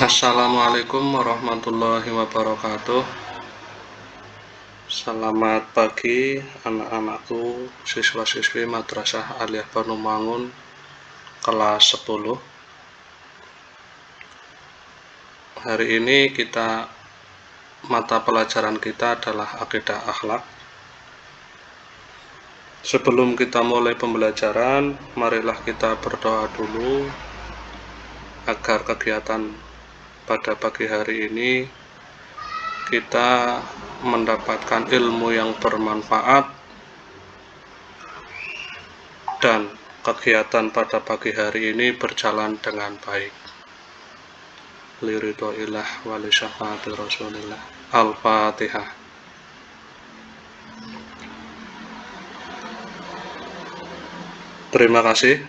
Assalamualaikum warahmatullahi wabarakatuh. Selamat pagi anak-anakku, siswa-siswi Madrasah Aliyah Banumangun kelas 10. Hari ini mata pelajaran kita adalah akidah akhlak. Sebelum kita mulai pembelajaran, marilah kita berdoa dulu agar kegiatan pada pagi hari ini kita mendapatkan ilmu yang bermanfaat dan kegiatan pada pagi hari ini berjalan dengan baik. Liridhoillah wali syafaati Rasulillah. Al-Fatihah. Terima kasih.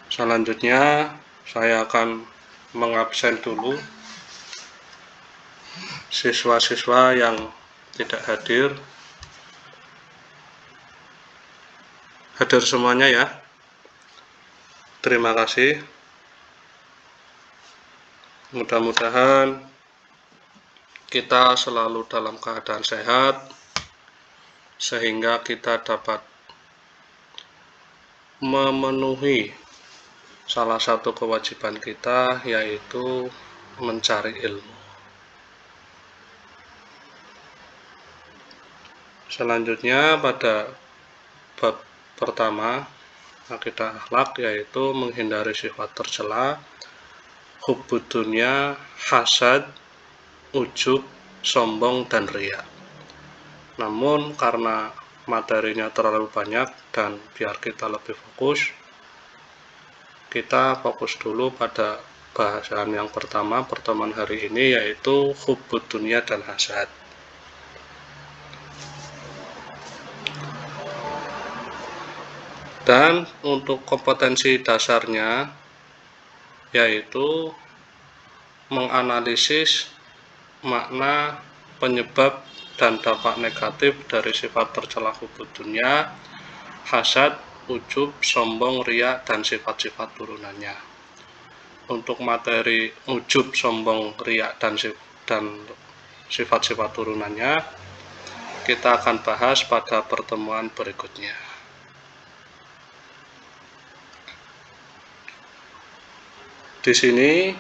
Selanjutnya saya akan mengabsen dulu siswa-siswa yang tidak hadir. Hadir semuanya ya. Terima kasih. Mudah-mudahan kita selalu dalam keadaan sehat sehingga kita dapat memenuhi salah satu kewajiban kita, yaitu mencari ilmu. Selanjutnya pada bab pertama akidah akhlak, yaitu menghindari sifat tercela, hubbud dunya, hasad, ujub, sombong, dan riya. Namun karena materinya terlalu banyak dan biar kita lebih fokus, kita fokus dulu pada bahasan yang pertemuan hari ini, yaitu hubbud dunya dan hasad. Dan untuk kompetensi dasarnya yaitu menganalisis makna, penyebab, dan dampak negatif dari sifat tercela hubbud dunya, hasad, ujub, sombong, riya, dan sifat-sifat turunannya. Untuk materi ujub, sombong, riya, dan sifat-sifat turunannya kita akan bahas pada pertemuan berikutnya. Di sini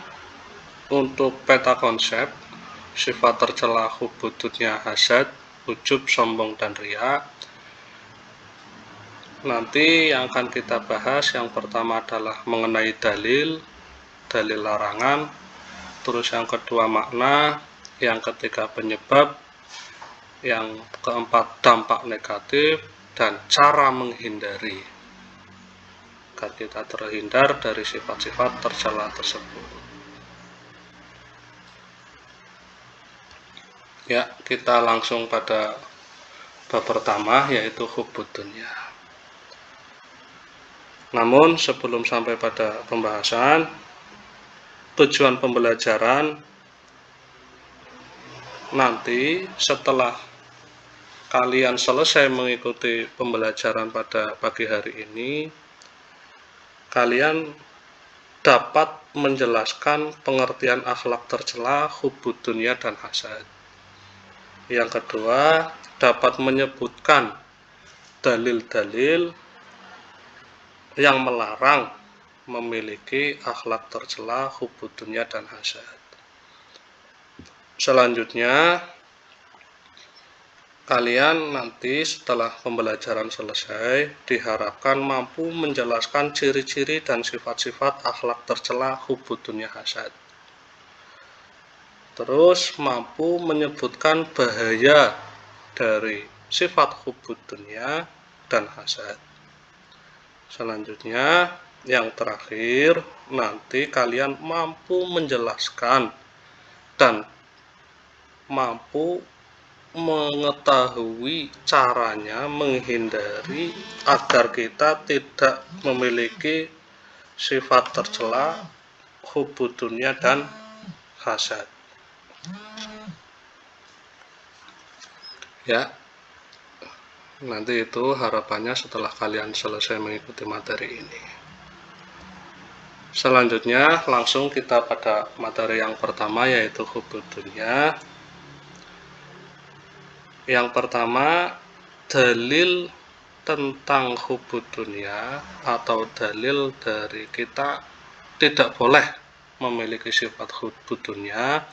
untuk peta konsep sifat tercela hubbud dunya, hasad, ujub, sombong, dan riya, nanti yang akan kita bahas yang pertama adalah mengenai dalil larangan, terus yang kedua makna, yang ketiga penyebab, yang keempat dampak negatif, dan cara menghindari agar kita terhindar dari sifat-sifat tercela tersebut. Ya, kita langsung pada bab pertama, yaitu hubbud dunya. Namun sebelum sampai pada pembahasan, tujuan pembelajaran nanti setelah kalian selesai mengikuti pembelajaran pada pagi hari ini, kalian dapat menjelaskan pengertian akhlak tercela, hubbud dunya, dan hasad. Yang kedua, dapat menyebutkan dalil-dalil yang melarang memiliki akhlak tercela, hubbud dunya, dan hasad. Selanjutnya, kalian nanti setelah pembelajaran selesai diharapkan mampu menjelaskan ciri-ciri dan sifat-sifat akhlak tercela, hubbud dunya, hasad. Terus mampu menyebutkan bahaya dari sifat hubbud dunya dan hasad. Selanjutnya, yang terakhir, nanti kalian mampu menjelaskan dan mampu mengetahui caranya menghindari agar kita tidak memiliki sifat tercela, hubbud dunya, dan hasad. Ya, nanti itu harapannya setelah kalian selesai mengikuti materi ini. Selanjutnya langsung kita pada materi yang pertama, yaitu hubbud dunya. Yang pertama, dalil tentang hubbud dunya atau dalil dari kita tidak boleh memiliki sifat hubbud dunya,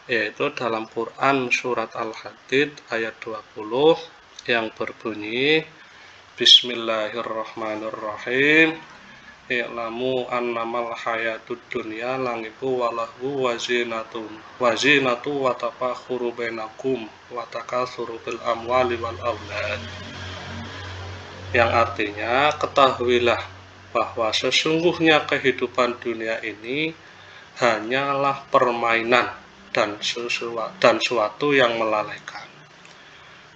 yaitu dalam Quran surat Al-Hadid ayat 20 yang berbunyi, Bismillahirrahmanirrahim, I'lamu annamal hayatud dunya langibu walahu wazinatu wa tafakhuru bainakum wa takatsuru bil amwali wal aulad. Yang artinya, ketahuilah bahwa sesungguhnya kehidupan dunia ini hanyalah permainan dan suatu yang melalaikan.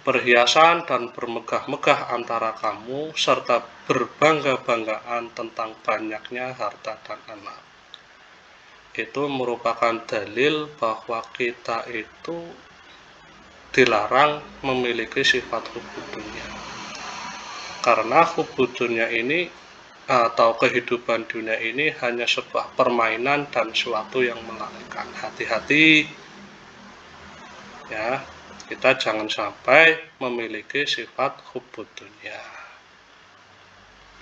Perhiasan dan bermegah-megah antara kamu, serta berbangga-banggaan tentang banyaknya harta dan anak. Itu merupakan dalil bahwa kita itu dilarang memiliki sifat hubbud dunya. Karena hubbud dunya ini atau kehidupan dunia ini hanya sebuah permainan dan suatu yang melalaikan. Hati-hati ya, kita jangan sampai memiliki sifat hubbud dunya.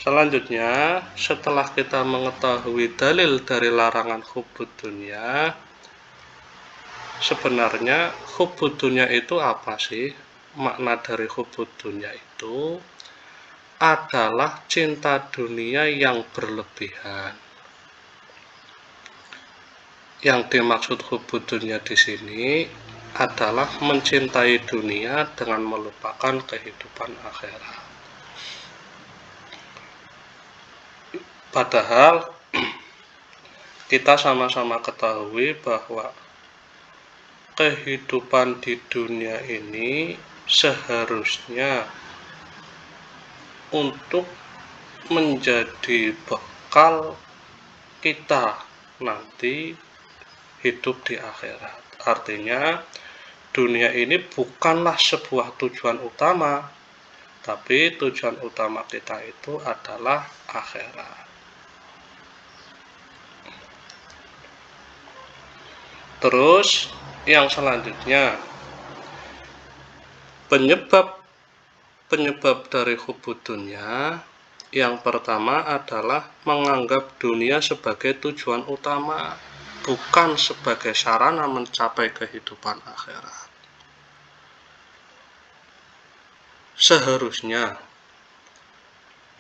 Selanjutnya, setelah kita mengetahui dalil dari larangan hubbud dunya, sebenarnya hubbud dunya itu apa sih? Makna dari hubbud dunya itu adalah cinta dunia yang berlebihan. Yang dimaksud hubbud dunya di sini adalah mencintai dunia dengan melupakan kehidupan akhirat. Padahal kita sama-sama ketahui bahwa kehidupan di dunia ini seharusnya untuk menjadi bekal kita nanti hidup di akhirat. Artinya, dunia ini bukanlah sebuah tujuan utama, tapi tujuan utama kita itu adalah akhirat. Terus yang selanjutnya, penyebab dari hubbud dunya yang pertama adalah menganggap dunia sebagai tujuan utama, bukan sebagai sarana mencapai kehidupan akhirat. Seharusnya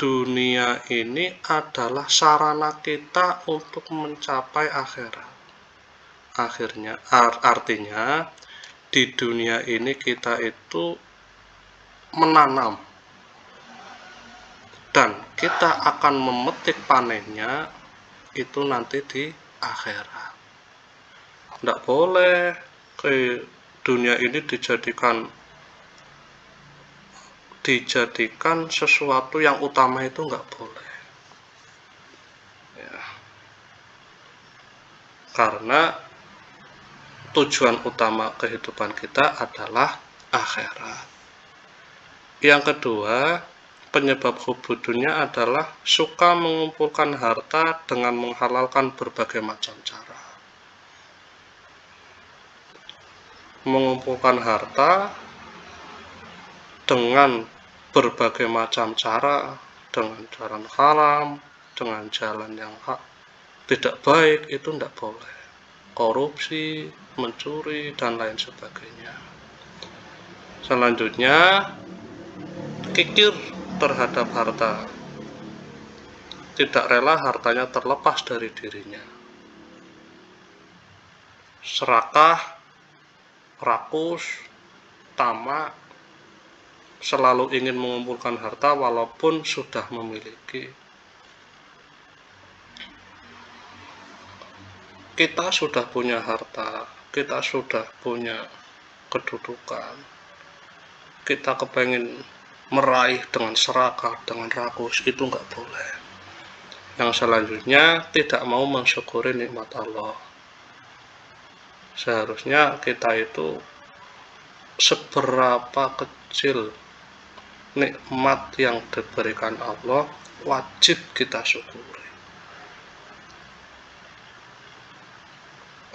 dunia ini adalah sarana kita untuk mencapai akhirat. Artinya di dunia ini kita itu menanam dan kita akan memetik panennya itu nanti di akhirat. Tidak boleh ke dunia ini dijadikan sesuatu yang utama, itu nggak boleh ya. Karena tujuan utama kehidupan kita adalah akhirat. Yang kedua, penyebab hubbud dunya adalah suka mengumpulkan harta dengan menghalalkan berbagai macam cara. Mengumpulkan harta dengan berbagai macam cara, dengan jalan haram, dengan jalan yang tidak baik, itu tidak boleh. Korupsi, mencuri, dan lain sebagainya. Selanjutnya, kikir terhadap harta, tidak rela hartanya terlepas dari dirinya. Serakah, rakus, tamak, selalu ingin mengumpulkan harta walaupun sudah memiliki. Kita sudah punya harta, kita sudah punya kedudukan, kita kepengen meraih dengan serakah, dengan rakus, itu nggak boleh. Yang selanjutnya, tidak mau mensyukuri nikmat Allah. Seharusnya kita itu seberapa kecil nikmat yang diberikan Allah, wajib kita syukuri.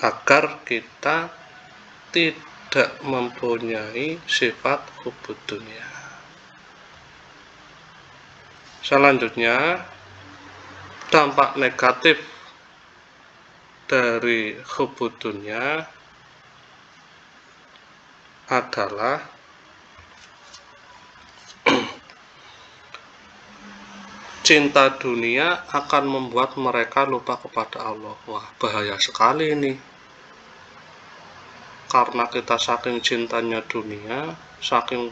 agar kita tidak mempunyai sifat hubud dunia. Selanjutnya, dampak negatif dari hubud dunia adalah cinta dunia akan membuat mereka lupa kepada Allah. Wah, bahaya sekali ini. Karena kita saking cintanya dunia, saking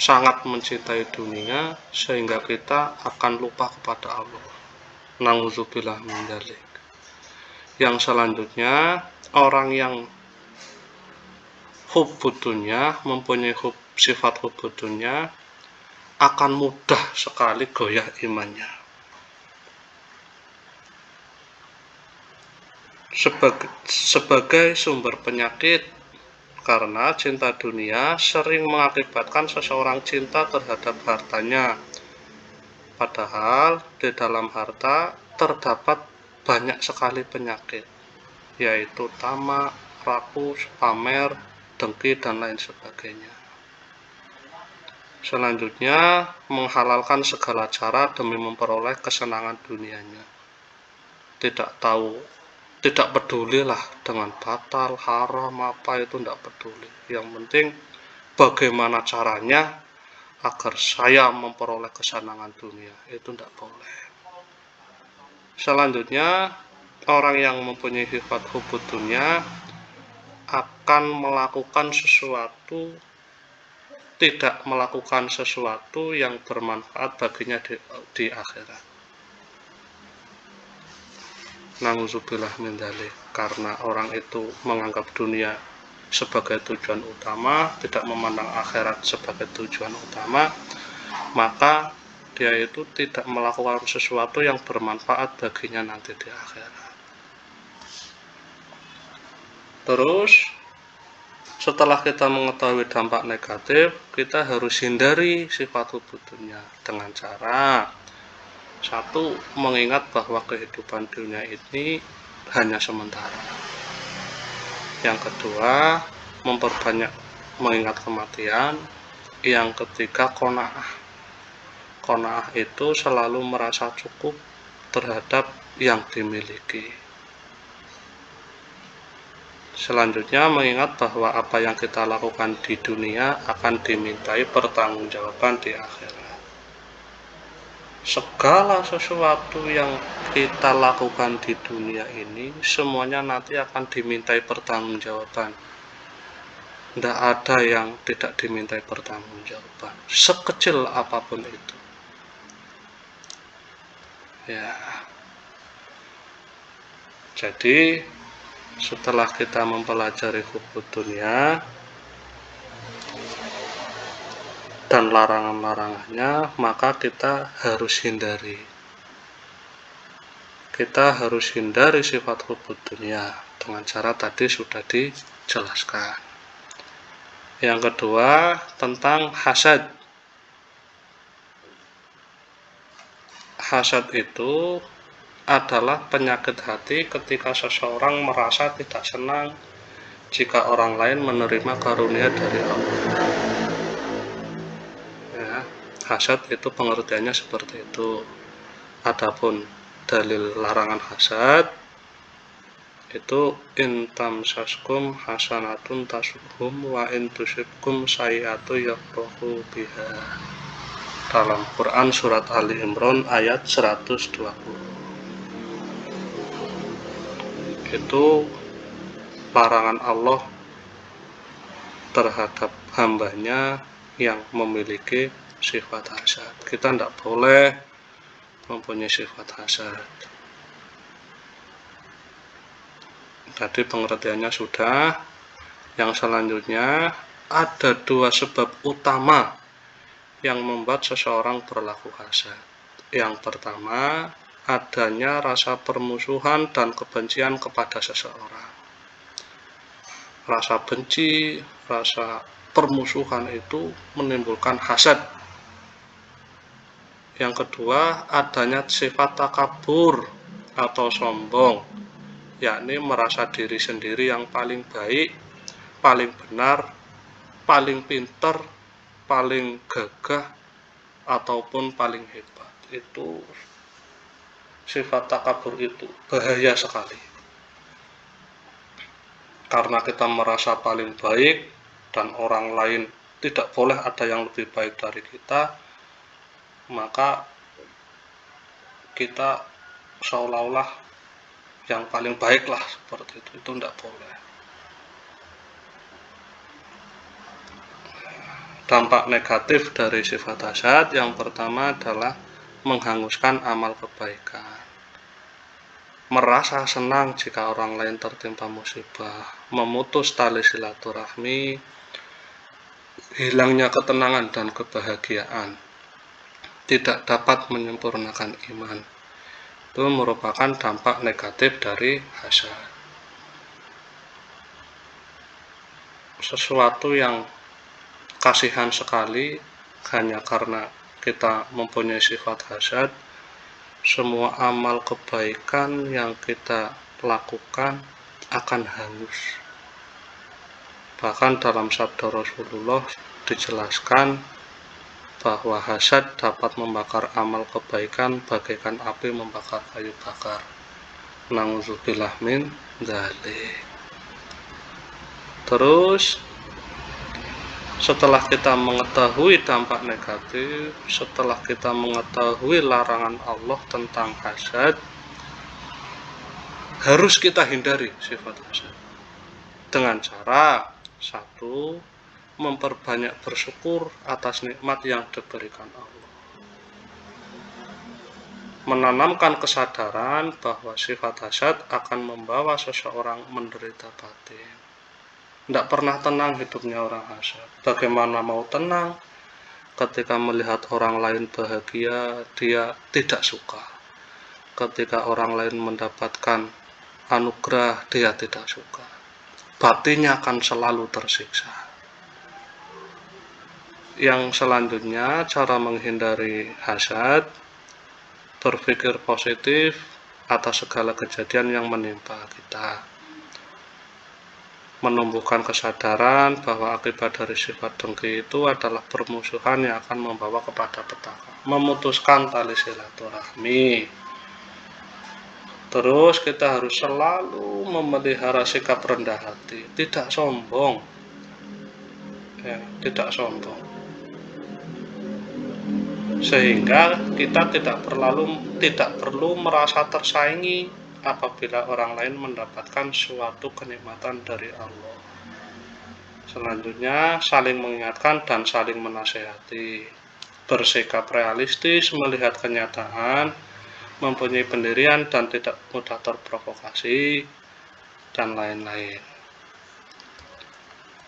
sangat mencintai dunia, sehingga kita akan lupa kepada Allah. Na'udzubillah min dzalik. Yang selanjutnya, orang yang hubud dunia, mempunyai sifat hubud dunia, akan mudah sekali goyah imannya. Sebagai sumber penyakit, karena cinta dunia sering mengakibatkan seseorang cinta terhadap hartanya. Padahal di dalam harta terdapat banyak sekali penyakit, yaitu tamak, rakus, pamer, dengki, dan lain sebagainya. Selanjutnya, menghalalkan segala cara demi memperoleh kesenangan dunianya. Tidak pedulilah dengan batal, haram, apa itu tidak peduli. Yang penting bagaimana caranya agar saya memperoleh kesenangan dunia, itu tidak boleh. Selanjutnya, orang yang mempunyai sifat hubud dunia akan tidak melakukan sesuatu yang bermanfaat baginya di akhirat. Na'udzubillah min dzalik. Karena orang itu menganggap dunia sebagai tujuan utama, tidak memandang akhirat sebagai tujuan utama, maka dia itu tidak melakukan sesuatu yang bermanfaat baginya nanti di akhirat. Terus, setelah kita mengetahui dampak negatif, kita harus hindari sifat hubud dunia dengan cara: satu, mengingat bahwa kehidupan dunia ini hanya sementara. Yang kedua, memperbanyak mengingat kematian. Yang ketiga, qanaah. Qanaah itu selalu merasa cukup terhadap yang dimiliki. Selanjutnya, mengingat bahwa apa yang kita lakukan di dunia akan dimintai pertanggungjawaban di akhirat. Segala sesuatu yang kita lakukan di dunia ini semuanya nanti akan dimintai pertanggungjawaban. Tidak ada yang tidak dimintai pertanggungjawaban, sekecil apapun itu. Ya. Jadi setelah kita mempelajari hubud dunia dan larangan-larangannya, maka kita harus hindari. Kita harus hindari sifat hubud dunia dengan cara tadi sudah dijelaskan. Yang kedua, tentang hasad. Hasad itu adalah penyakit hati ketika seseorang merasa tidak senang jika orang lain menerima karunia dari Allah. Ya, hasad itu pengertiannya seperti itu. Adapun dalil larangan hasad itu intam saskum hasanatun tasuhum wa intusibkum sayiatu yafrahu biha. Dalam Quran surat Ali Imran ayat 120. Itu larangan Allah terhadap hambanya yang memiliki sifat hasad. Kita tidak boleh mempunyai sifat hasad. Tadi pengertiannya sudah. Yang selanjutnya, ada dua sebab utama yang membuat seseorang berlaku hasad. Yang pertama, adanya rasa permusuhan dan kebencian kepada seseorang. Rasa benci, rasa permusuhan itu menimbulkan hasad. Yang kedua, adanya sifat takabur atau sombong. yakni merasa diri sendiri yang paling baik, paling benar, paling pinter, paling gagah, ataupun paling hebat. Itu sifat takabur itu bahaya sekali. Karena kita merasa paling baik dan orang lain tidak boleh ada yang lebih baik dari kita, maka kita seolah-olah yang paling baik lah, seperti itu tidak boleh. Dampak negatif dari sifat hasad yang pertama adalah menghanguskan amal kebaikan. Merasa senang jika orang lain tertimpa musibah, memutus tali silaturahmi, hilangnya ketenangan dan kebahagiaan, tidak dapat menyempurnakan iman. Itu merupakan dampak negatif dari hasad. Sesuatu yang kasihan sekali, hanya karena kita mempunyai sifat hasad, semua amal kebaikan yang kita lakukan akan hangus. Bahkan dalam sabda Rasulullah dijelaskan bahwa hasad dapat membakar amal kebaikan bagaikan api membakar kayu bakar. Na'udzubillah min dzalik. Terus setelah kita mengetahui dampak negatif, setelah kita mengetahui larangan Allah tentang hasad, harus kita hindari sifat hasad dengan cara satu, memperbanyak bersyukur atas nikmat yang diberikan Allah, menanamkan kesadaran bahwa sifat hasad akan membawa seseorang menderita batin. Tidak pernah tenang hidupnya orang hasad. Bagaimana mau tenang ketika melihat orang lain bahagia, dia tidak suka. Ketika orang lain mendapatkan anugerah, dia tidak suka. Batinnya akan selalu tersiksa. Yang selanjutnya, cara menghindari hasad, berpikir positif atas segala kejadian yang menimpa kita, menumbuhkan kesadaran bahwa akibat dari sifat dengki itu adalah permusuhan yang akan membawa kepada petaka, memutuskan tali silaturahmi. Terus kita harus selalu memelihara sikap rendah hati, tidak sombong, ya, tidak sombong, sehingga kita tidak perlu merasa tersaingi apabila orang lain mendapatkan suatu kenikmatan dari Allah. Selanjutnya, saling mengingatkan dan saling menasehati, bersikap realistis melihat kenyataan, mempunyai pendirian dan tidak mudah terprovokasi, dan lain-lain.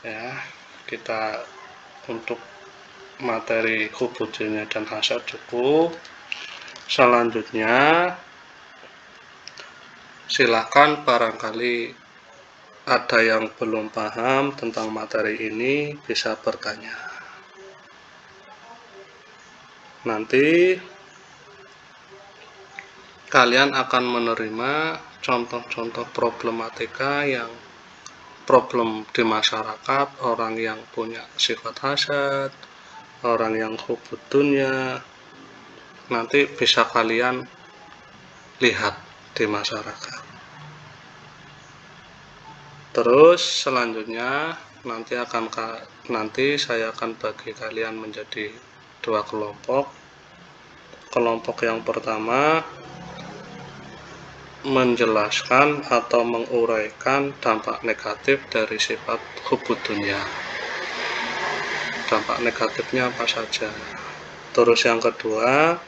Ya, kita untuk materi hubbu dunya dan hasad cukup. Selanjutnya, silakan barangkali ada yang belum paham tentang materi ini bisa bertanya. Nanti kalian akan menerima contoh-contoh problematika yang problem di masyarakat, orang yang punya sifat hasad, orang yang hubbu dunya, nanti bisa kalian lihat di masyarakat. Terus selanjutnya nanti saya akan bagi kalian menjadi dua kelompok. Kelompok yang pertama menjelaskan atau menguraikan dampak negatif dari sifat hubbu dunya. Dampak negatifnya apa saja. Terus yang kedua,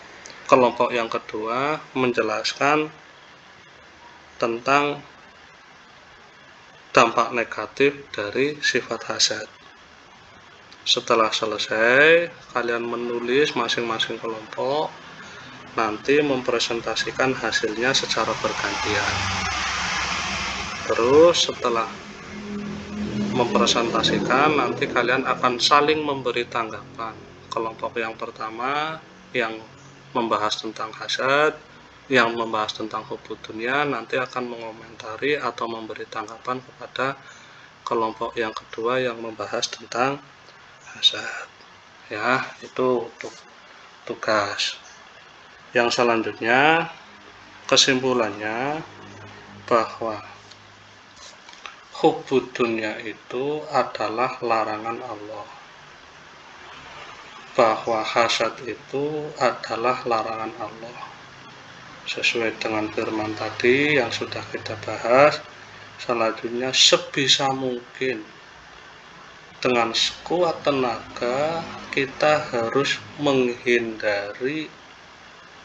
kelompok yang kedua menjelaskan tentang dampak negatif dari sifat hasad. Setelah selesai, kalian menulis masing-masing kelompok, nanti mempresentasikan hasilnya secara bergantian. Terus setelah mempresentasikan, nanti kalian akan saling memberi tanggapan. Kelompok yang pertama yang membahas tentang hasad, yang membahas tentang hubbud dunia nanti akan mengomentari atau memberi tanggapan kepada kelompok yang kedua yang membahas tentang hasad. Ya, itu untuk tugas. Yang selanjutnya, kesimpulannya bahwa hubbud dunia itu adalah larangan Allah, bahwa hasad itu adalah larangan Allah sesuai dengan firman tadi yang sudah kita bahas. Selanjutnya, sebisa mungkin dengan sekuat tenaga kita harus menghindari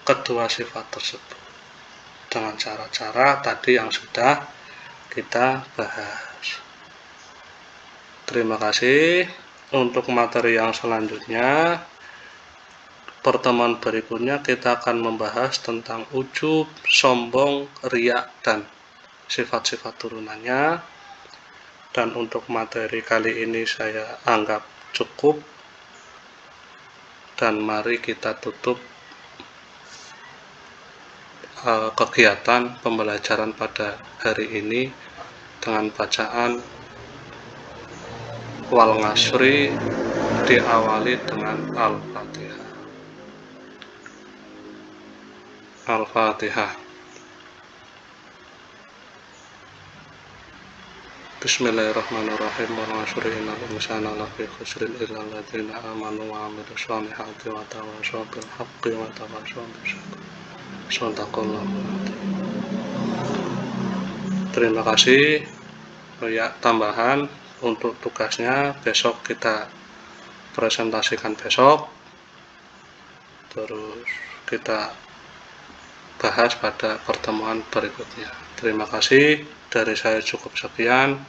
kedua sifat tersebut dengan cara-cara tadi yang sudah kita bahas. Terima kasih. Untuk materi yang selanjutnya, pertemuan berikutnya kita akan membahas tentang ujub, sombong, riya, dan sifat-sifat turunannya. Dan untuk materi kali ini saya anggap cukup, dan mari kita tutup kegiatan pembelajaran pada hari ini dengan bacaan wal ngasri diawali dengan Al-Fatihah. Al-Fatihah. Bismillahirrahmanirrahim. Wal ngasri innal insana lafi khusrin illa alladziina aamanu wa 'amilus shalihati wa tawashaw bil haqqi wa tawashaw bis sabr. Terima kasih. Ya, tambahan untuk tugasnya besok kita presentasikan besok, terus kita bahas pada pertemuan berikutnya. Terima kasih. Dari saya cukup sekian.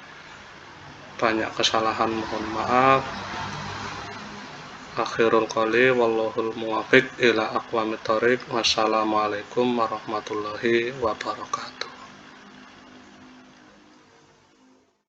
Banyak kesalahan mohon maaf. Akhirul qoli wallahul muwafiq ila aqwamit thoriq. Wassalamualaikum warahmatullahi wabarakatuh.